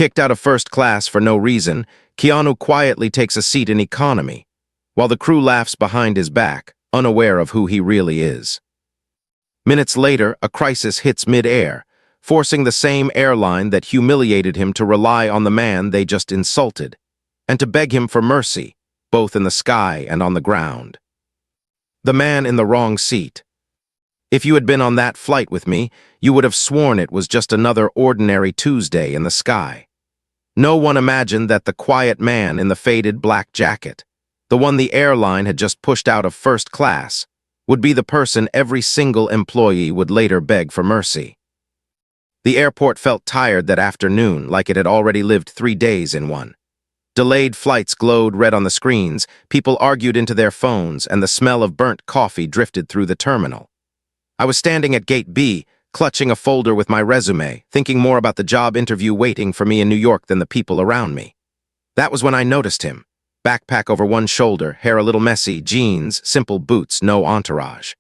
Kicked out of first class for no reason, Keanu quietly takes a seat in economy, while the crew laughs behind his back, unaware of who he really is. Minutes later, a crisis hits mid-air, forcing the same airline that humiliated him to rely on the man they just insulted, and to beg him for mercy, both in the sky and on the ground. The man in the wrong seat. If you had been on that flight with me, you would have sworn it was just another ordinary Tuesday in the sky. No one imagined that the quiet man in the faded black jacket, the one the airline had just pushed out of first class, would be the person every single employee would later beg for mercy. The airport felt tired that afternoon, like it had already lived 3 days in one. Delayed flights glowed red on the screens, people argued into their phones, and the smell of burnt coffee drifted through the terminal. I was standing at Gate B, clutching a folder with my resume, thinking more about the job interview waiting for me in New York than the people around me. That was when I noticed him. Backpack over one shoulder, hair a little messy, jeans, simple boots, no entourage.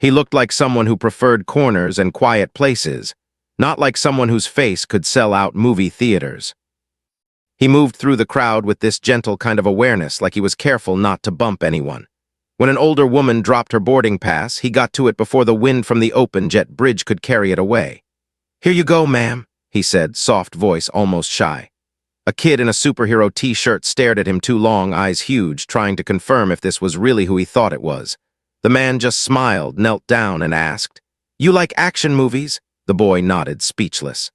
He looked like someone who preferred corners and quiet places, not like someone whose face could sell out movie theaters. He moved through the crowd with this gentle kind of awareness, like he was careful not to bump anyone. When an older woman dropped her boarding pass, he got to it before the wind from the open jet bridge could carry it away. "Here you go, ma'am," he said, soft voice, almost shy. A kid in a superhero t-shirt stared at him too long, eyes huge, trying to confirm if this was really who he thought it was. The man just smiled, knelt down, and asked, "You like action movies?" The boy nodded, speechless.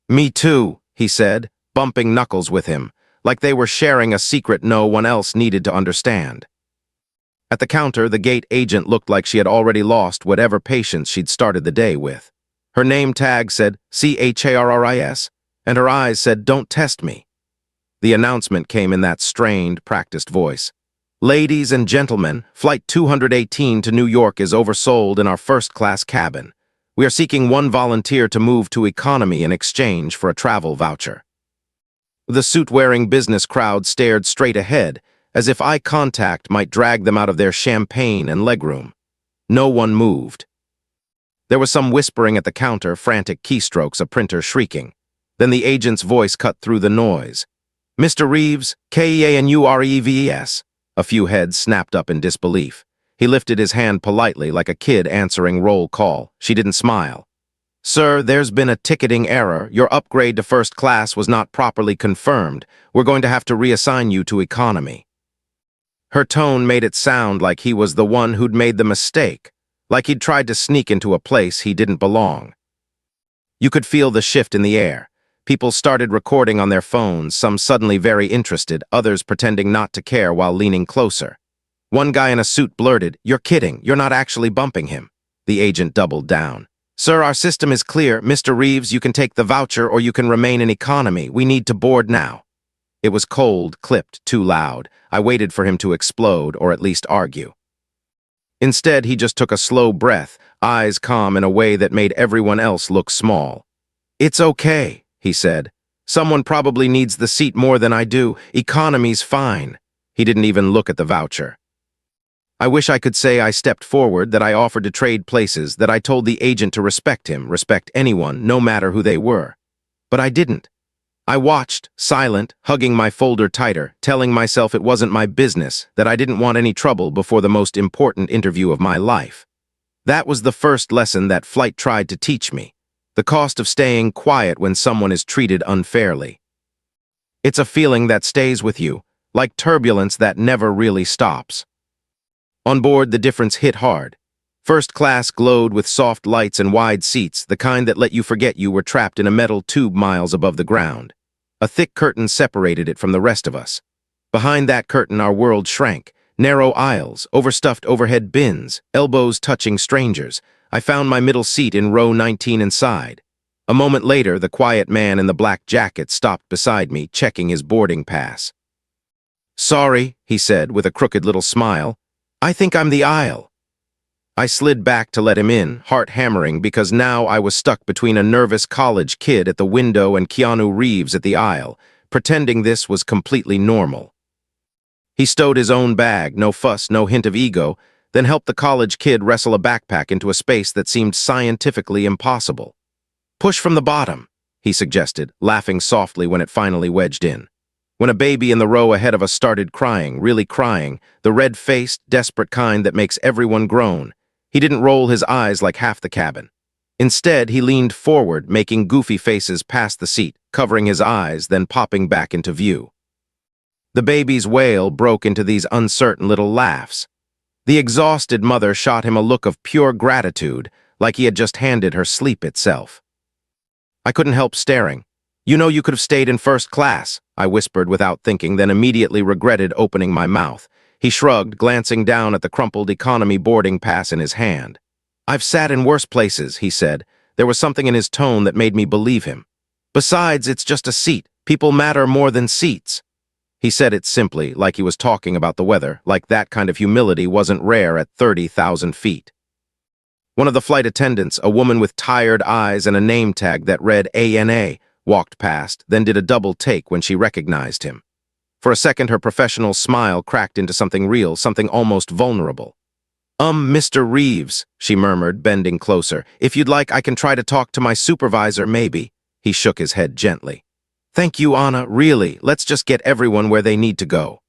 "Me too," he said, bumping knuckles with him, like they were sharing a secret no one else needed to understand. At the counter, the gate agent looked like she had already lost whatever patience she'd started the day with. Her name tag said CHARRIS, and her eyes said, "Don't test me." The announcement came in that strained, practiced voice. "Ladies and gentlemen, Flight 218 to New York is oversold in our first-class cabin. We are seeking one volunteer to move to economy in exchange for a travel voucher." The suit-wearing business crowd stared straight ahead, as if eye contact might drag them out of their champagne and legroom. No one moved. There was some whispering at the counter, frantic keystrokes, a printer shrieking. Then the agent's voice cut through the noise. "Mr. Reeves, Keanureves." A few heads snapped up in disbelief. He lifted his hand politely, like a kid answering roll call. She didn't smile. "Sir, there's been a ticketing error. Your upgrade to first class was not properly confirmed. We're going to have to reassign you to economy." Her tone made it sound like he was the one who'd made the mistake, like he'd tried to sneak into a place he didn't belong. You could feel the shift in the air. People started recording on their phones, some suddenly very interested, others pretending not to care while leaning closer. One guy in a suit blurted, "You're kidding, you're not actually bumping him." The agent doubled down. "Sir, our system is clear. Mr. Reeves, you can take the voucher or you can remain in economy. We need to board now." It was cold, clipped, too loud. I waited for him to explode, or at least argue. Instead, he just took a slow breath, eyes calm in a way that made everyone else look small. "It's okay," he said. "Someone probably needs the seat more than I do. Economy's fine." He didn't even look at the voucher. I wish I could say I stepped forward, that I offered to trade places, that I told the agent to respect him, respect anyone, no matter who they were. But I didn't. I watched, silent, hugging my folder tighter, telling myself it wasn't my business, that I didn't want any trouble before the most important interview of my life. That was the first lesson that flight tried to teach me. The cost of staying quiet when someone is treated unfairly. It's a feeling that stays with you, like turbulence that never really stops. On board, the difference hit hard. First class glowed with soft lights and wide seats, the kind that let you forget you were trapped in a metal tube miles above the ground. A thick curtain separated it from the rest of us. Behind that curtain, our world shrank. Narrow aisles, overstuffed overhead bins, elbows touching strangers. I found my middle seat in row 19 inside. A moment later, the quiet man in the black jacket stopped beside me, checking his boarding pass. "Sorry," he said with a crooked little smile. "I think I'm the aisle." I slid back to let him in, heart hammering, because now I was stuck between a nervous college kid at the window and Keanu Reeves at the aisle, pretending this was completely normal. He stowed his own bag, no fuss, no hint of ego, then helped the college kid wrestle a backpack into a space that seemed scientifically impossible. "Push from the bottom," he suggested, laughing softly when it finally wedged in. When a baby in the row ahead of us started crying, really crying, the red-faced, desperate kind that makes everyone groan, he didn't roll his eyes like half the cabin. Instead, he leaned forward, making goofy faces past the seat, covering his eyes, then popping back into view. The baby's wail broke into these uncertain little laughs. The exhausted mother shot him a look of pure gratitude, like he had just handed her sleep itself. I couldn't help staring. "You know you could have stayed in first class," I whispered without thinking, then immediately regretted opening my mouth. He shrugged, glancing down at the crumpled economy boarding pass in his hand. "I've sat in worse places," he said. There was something in his tone that made me believe him. "Besides, it's just a seat. People matter more than seats." He said it simply, like he was talking about the weather, like that kind of humility wasn't rare at 30,000 feet. One of the flight attendants, a woman with tired eyes and a name tag that read ANA, walked past, then did a double take when she recognized him. For a second, her professional smile cracked into something real, something almost vulnerable. Mr. Reeves," she murmured, bending closer. "If you'd like, I can try to talk to my supervisor, maybe." He shook his head gently. "Thank you, Anna, really. Let's just get everyone where they need to go."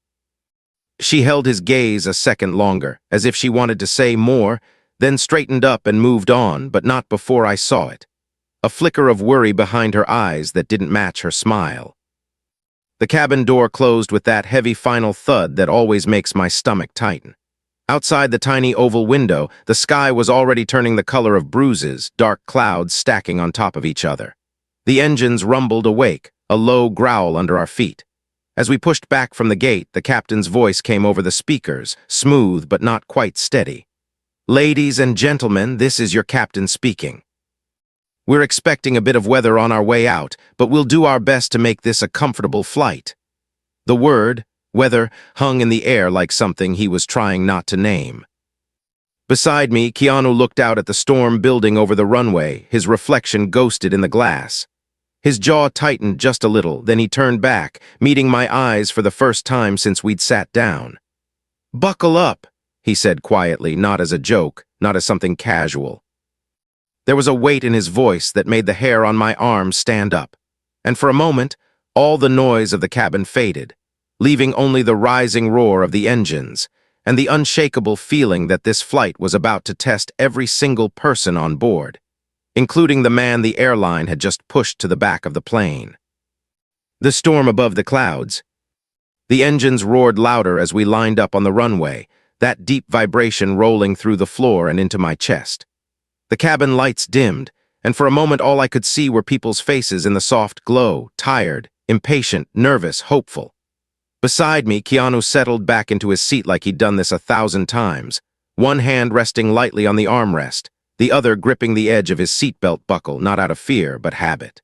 She held his gaze a second longer, as if she wanted to say more, then straightened up and moved on, but not before I saw it. A flicker of worry behind her eyes that didn't match her smile. The cabin door closed with that heavy final thud that always makes my stomach tighten. Outside the tiny oval window, the sky was already turning the color of bruises, dark clouds stacking on top of each other. The engines rumbled awake, a low growl under our feet. As we pushed back from the gate, the captain's voice came over the speakers, smooth but not quite steady. "Ladies and gentlemen, this is your captain speaking. We're expecting a bit of weather on our way out, but we'll do our best to make this a comfortable flight." The word, weather, hung in the air like something he was trying not to name. Beside me, Keanu looked out at the storm building over the runway, his reflection ghosted in the glass. His jaw tightened just a little, then he turned back, meeting my eyes for the first time since we'd sat down. "Buckle up," he said quietly, not as a joke, not as something casual. There was a weight in his voice that made the hair on my arm stand up, and for a moment, all the noise of the cabin faded, leaving only the rising roar of the engines and the unshakable feeling that this flight was about to test every single person on board, including the man the airline had just pushed to the back of the plane. The storm above the clouds. The engines roared louder as we lined up on the runway, that deep vibration rolling through the floor and into my chest. The cabin lights dimmed, and for a moment all I could see were people's faces in the soft glow, tired, impatient, nervous, hopeful. Beside me, Keanu settled back into his seat like he'd done this 1,000 times, one hand resting lightly on the armrest, the other gripping the edge of his seatbelt buckle, not out of fear, but habit.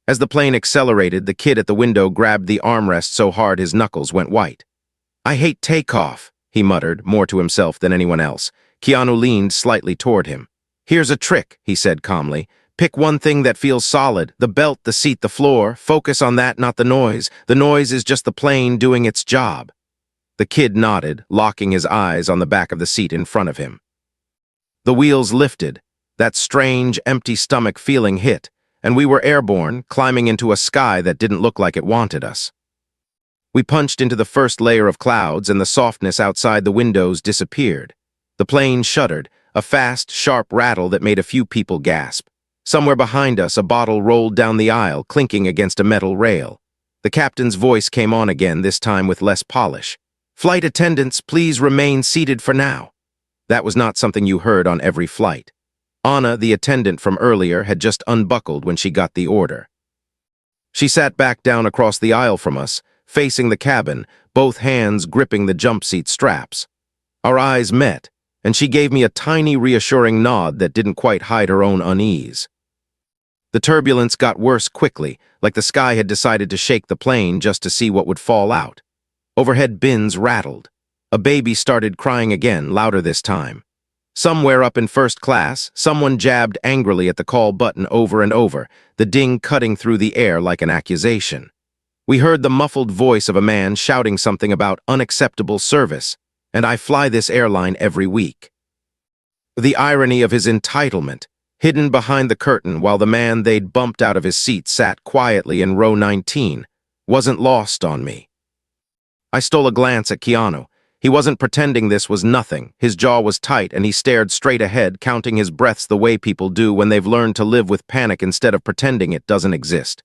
As the plane accelerated, the kid at the window grabbed the armrest so hard his knuckles went white. "I hate takeoff," he muttered, more to himself than anyone else. Keanu leaned slightly toward him. "Here's a trick," he said calmly. "Pick one thing that feels solid, the belt, the seat, the floor. Focus on that, not the noise. The noise is just the plane doing its job." The kid nodded, locking his eyes on the back of the seat in front of him. The wheels lifted. That strange, empty stomach feeling hit, and we were airborne, climbing into a sky that didn't look like it wanted us. We punched into the first layer of clouds, and the softness outside the windows disappeared. The plane shuddered, a fast, sharp rattle that made a few people gasp. Somewhere behind us, a bottle rolled down the aisle, clinking against a metal rail. The captain's voice came on again, this time with less polish. "Flight attendants, please remain seated for now." That was not something you heard on every flight. Anna, the attendant from earlier, had just unbuckled when she got the order. She sat back down across the aisle from us, facing the cabin, both hands gripping the jump seat straps. Our eyes met, and she gave me a tiny reassuring nod that didn't quite hide her own unease. The turbulence got worse quickly, like the sky had decided to shake the plane just to see what would fall out. Overhead bins rattled. A baby started crying again, louder this time. Somewhere up in first class, someone jabbed angrily at the call button over and over, the ding cutting through the air like an accusation. We heard the muffled voice of a man shouting something about unacceptable service, and I fly this airline every week. The irony of his entitlement, Hidden behind the curtain while the man they'd bumped out of his seat sat quietly in row 19, wasn't lost on me. I stole a glance at Keanu. He wasn't pretending this was nothing. His jaw was tight and he stared straight ahead, counting his breaths the way people do when they've learned to live with panic instead of pretending it doesn't exist.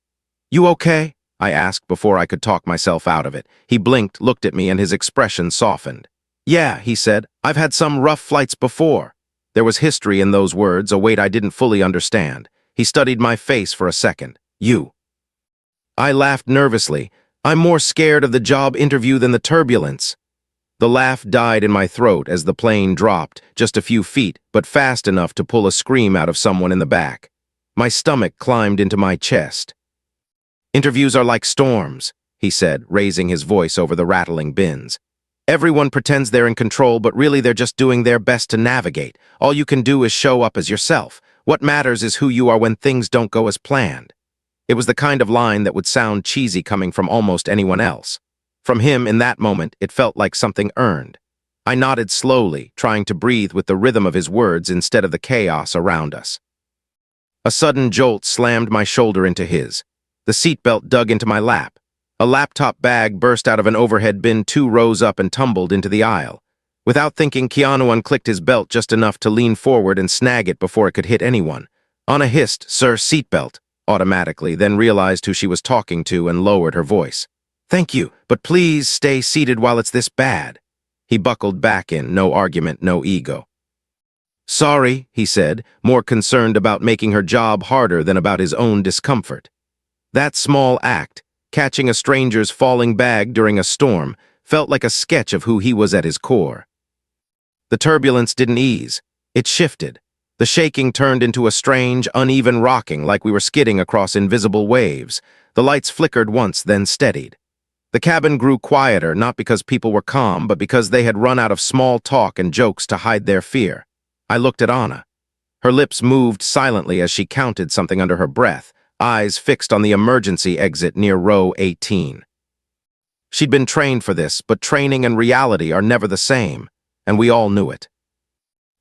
"You okay?" I asked before I could talk myself out of it. He blinked, looked at me, and his expression softened. "Yeah," he said, "I've had some rough flights before." There was history in those words, a weight I didn't fully understand. He studied my face for a second. "You." I laughed nervously. "I'm more scared of the job interview than the turbulence." The laugh died in my throat as the plane dropped, just a few feet, but fast enough to pull a scream out of someone in the back. My stomach climbed into my chest. "Interviews are like storms," he said, raising his voice over the rattling bins. "Everyone pretends they're in control, but really they're just doing their best to navigate. All you can do is show up as yourself. What matters is who you are when things don't go as planned." It was the kind of line that would sound cheesy coming from almost anyone else. From him, in that moment, it felt like something earned. I nodded slowly, trying to breathe with the rhythm of his words instead of the chaos around us. A sudden jolt slammed my shoulder into his. The seatbelt dug into my lap. A laptop bag burst out of an overhead bin 2 rows up and tumbled into the aisle. Without thinking, Keanu unclicked his belt just enough to lean forward and snag it before it could hit anyone. Anna hissed, "Sir, seatbelt," automatically, then realized who she was talking to and lowered her voice. "Thank you, but please stay seated while it's this bad." He buckled back in, no argument, no ego. "Sorry," he said, more concerned about making her job harder than about his own discomfort. That small act, catching a stranger's falling bag during a storm, felt like a sketch of who he was at his core. The turbulence didn't ease. It shifted. The shaking turned into a strange, uneven rocking like we were skidding across invisible waves. The lights flickered once, then steadied. The cabin grew quieter, not because people were calm, but because they had run out of small talk and jokes to hide their fear. I looked at Anna. Her lips moved silently as she counted something under her breath, eyes fixed on the emergency exit near row 18. She'd been trained for this, but training and reality are never the same, and we all knew it.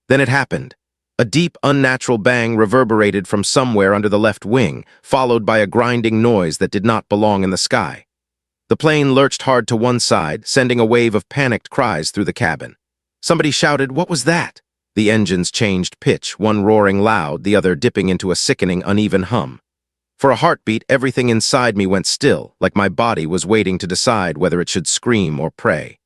Then it happened. A deep, unnatural bang reverberated from somewhere under the left wing, followed by a grinding noise that did not belong in the sky. The plane lurched hard to one side, sending a wave of panicked cries through the cabin. Somebody shouted, "What was that?" The engines changed pitch, one roaring loud, the other dipping into a sickening, uneven hum. For a heartbeat, everything inside me went still, like my body was waiting to decide whether it should scream or pray.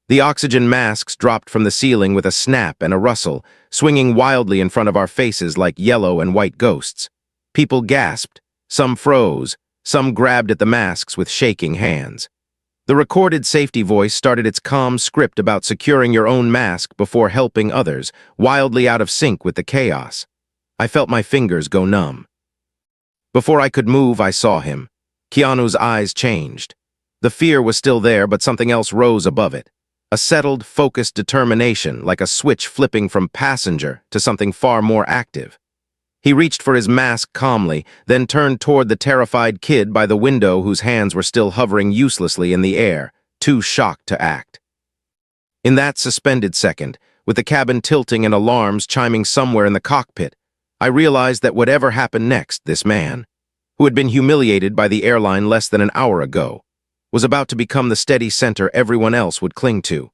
The oxygen masks dropped from the ceiling with a snap and a rustle, swinging wildly in front of our faces like yellow and white ghosts. People gasped, some froze, some grabbed at the masks with shaking hands. The recorded safety voice started its calm script about securing your own mask before helping others, wildly out of sync with the chaos. I felt my fingers go numb. Before I could move, I saw him. Keanu's eyes changed. The fear was still there, but something else rose above it. A settled, focused determination, like a switch flipping from passenger to something far more active. He reached for his mask calmly, then turned toward the terrified kid by the window whose hands were still hovering uselessly in the air, too shocked to act. In that suspended second, with the cabin tilting and alarms chiming somewhere in the cockpit, I realized that whatever happened next, this man, who had been humiliated by the airline less than an hour ago, was about to become the steady center everyone else would cling to.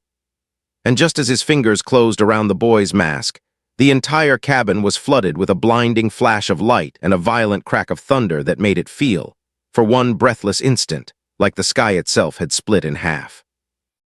And just as his fingers closed around the boy's mask, the entire cabin was flooded with a blinding flash of light and a violent crack of thunder that made it feel, for one breathless instant, like the sky itself had split in half.